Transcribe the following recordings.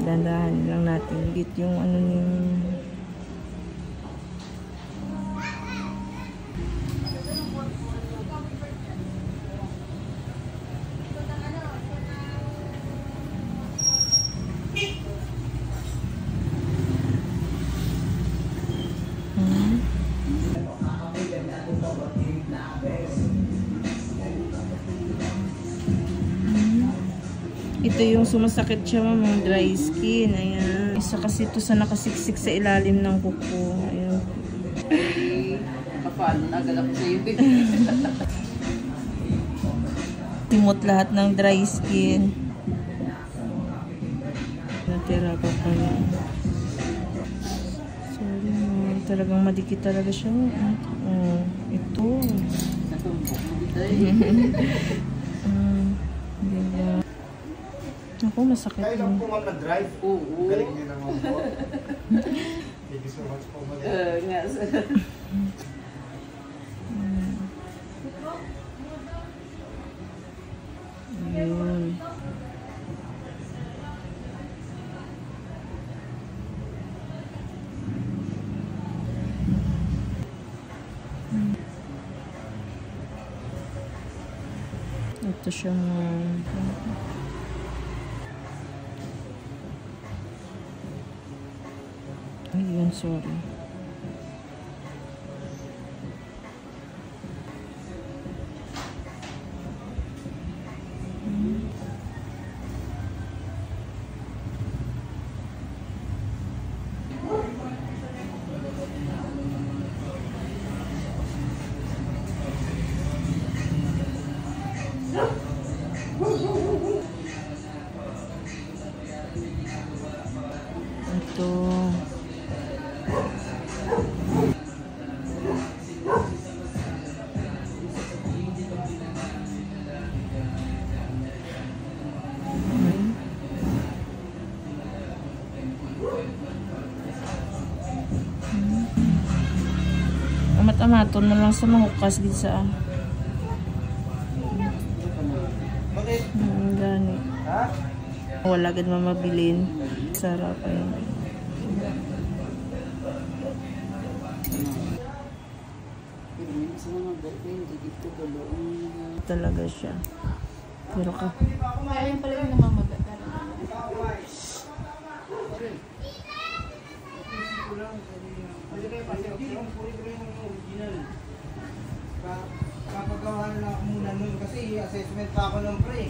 Dandahan lang natin. Git yung ano yung ito yung sumasakit siya, mga dry skin. Ayan. Isa kasi ito sa nakasiksik sa ilalim ng kuko. Ayan. Kapal, nagalak sa iyo. Timot lahat ng dry skin. Natira pa pala. Sorry, talagang madikit talaga siya. Oh, ito. Diba? Ako, masakit yun. Kaya lang po ma'am nag-drive. Oo. Galing niya naman po. Thank you so much po. Nga. Ayun. Ito siya ayun, sorry. Ito. Amat-amaton na lang sa mahukas dito sa Bakit? gani. Ha? Wala agad mamabilin. Sarap ayun. Talaga siya. Pero ka. Kaya yung pala yung namamagat talaga. Kapagawa na ako muna nun kasi assessment pa ako ng pre.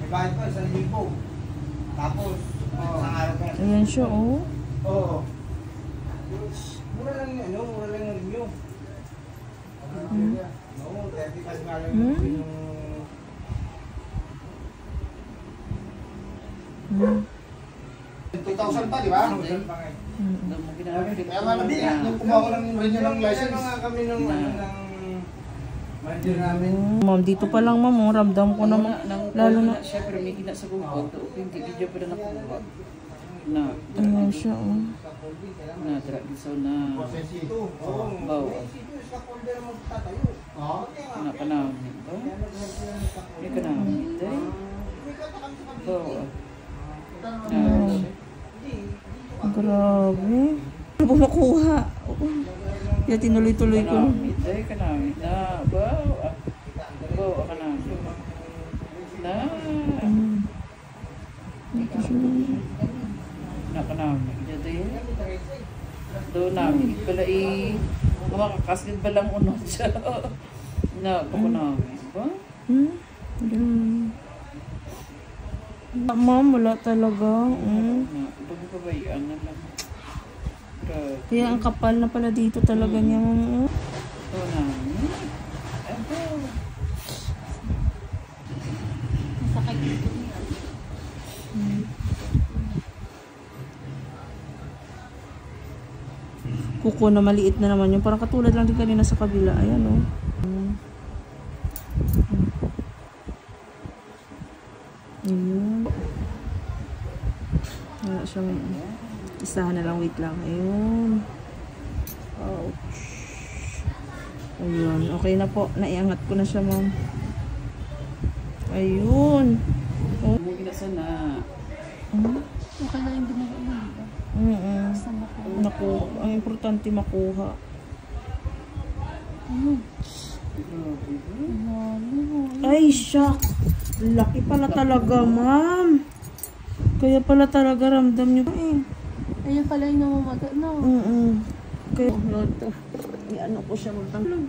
May bayad pa, 1,000. Tapos, isang araw pa. Ayan siya, oh. Oo. Mura lang yung ano, mura lang yung review. Oo, 30 kasi nga lang yung 2,000 pa, di ba? 2,000 pa ngayon. Kaya nga nabi, nung kumuha ko ng renew ng license. Kaya nga kami nung manager namin. Ma'am, dito pa lang ma'am, ramdam ko naman. Lalo na. Siyempre, may gina sa bubog. Hindi video pa na nakuha. Na. Ayan siya, oh. Na, so na. Bawa. Na ka namin ba? May ka namin ba? Bawa. Grabe. Ano ba makuha? Kaya tinuloy-tuloy ko. Ay, kanami. Na, bawa. Bawa ka namin. Na. Na ka namin. Dito yun. Doon namin. Pala makakasgid ba lang unod siya. Na, bako namin. Ba? Ma'am, wala talaga. Bago pa ba yan? Kaya ang kapal na pala dito talaga niya, ma'am. Ito namin. Ito. Masakit dito niya. Kuko na maliit na naman yung parang katulad lang din kanina sa kabila. Ayan, oh. Ayun. Wala siyang isahan na lang, wait lang. Ayun. Ouch. Ayun. Okay na po. Naiangat ko na siya, ma'am. Ayun. Oh. Hindi na sana. Okay pala yung ginawa mo, di ba? Basta makuha. Naku, ang importante makuha. Ay, shock. Laki pala talaga, ma'am. Kaya pala talaga ramdam niyo eh. Ayun pala yung namamaga, no? Kaya, ano ko siya magtanggal.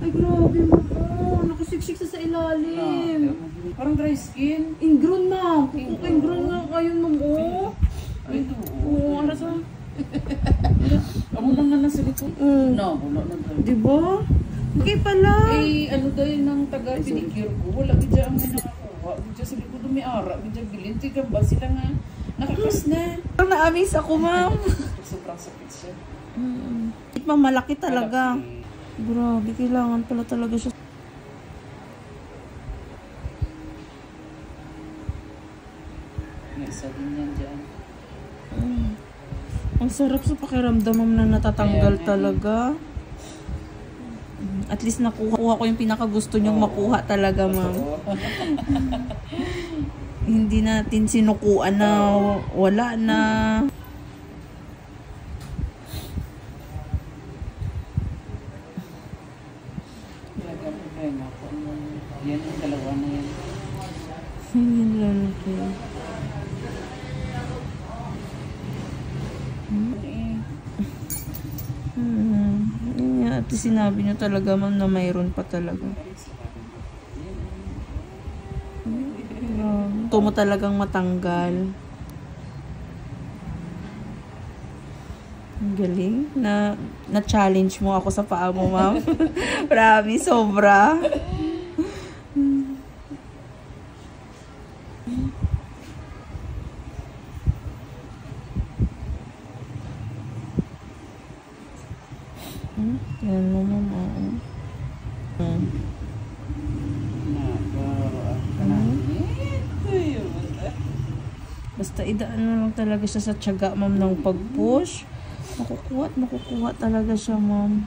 Ay, grabe mo po. Nakasiksik sa ilalim. Parang dry skin. Ingrown, ma'am. Ingrown nga kayo, ma'am. Ay, ito. Oo, ano sa? Amo lang nga nasa likod. No, wala na daw. Diba? Okay pala. Eh, ano daw yun ng taga-pedicure ko? Wala, bidya ang may nakakuha. Bidya sa likod umiara. Bidya bilin. Tiga ba sila nga nakakas na? Parang na-amaze ako, ma'am. Sobrang sakit siya. Ma'am, malaki talaga. Grabe, kailangan pala talaga siya. May isa din yan dyan. Ang sarap sa pakiramdam, ma'am, na natatanggal talaga. At least nakuha ko yung pinakagusto niyong makuha talaga, ma'am. Hindi natin sinukuan na wala na. Yan yung dalawa na yan. Hindi lalaki. At least sinabi niyo talaga, ma'am, na mayroon pa talaga. Ito mo talagang matanggal. Ang galing. Na-challenge mo ako sa paa mo, ma'am. Promise, sobra. Yan mo, ma'am. Basta idaan mo lang talaga siya sa tiyaga, ma'am, ng pag-push. Makukuha talaga siya, ma'am.